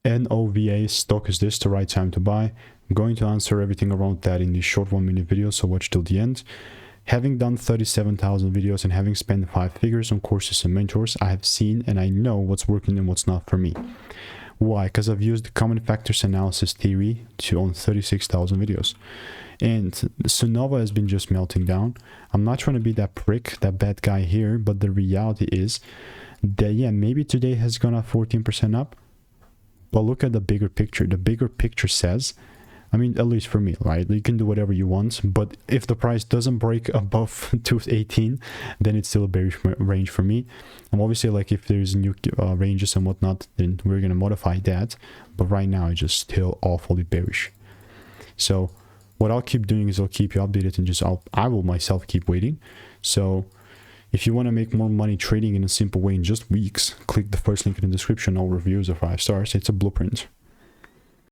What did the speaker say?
NOVA stock is this the right time to buy? I'm going to answer everything around that in this short 1-minute video, so watch till the end. Having done 37,000 videos and having spent 5 figures on courses and mentors, I have seen and I know what's working and what's not for me. Why? Because I've used the common factors analysis theory to own 36,000 videos. And Sunnova has been just melting down. I'm not trying to be that prick, that bad guy here, but the reality is that, yeah, maybe today has gone up 14% up, but look at the bigger picture. The bigger picture says, I mean, at least for me, right? You can do whatever you want, but if the price doesn't break above 218, then it's still a bearish range for me. And obviously, like if there's new ranges and whatnot, then we're going to modify that. But right now, it's just still awfully bearish. So what I'll keep doing is I'll keep you updated and just I will myself keep waiting. So if you want to make more money trading in a simple way in just weeks, click the first link in the description. All reviews are 5 stars. It's a blueprint.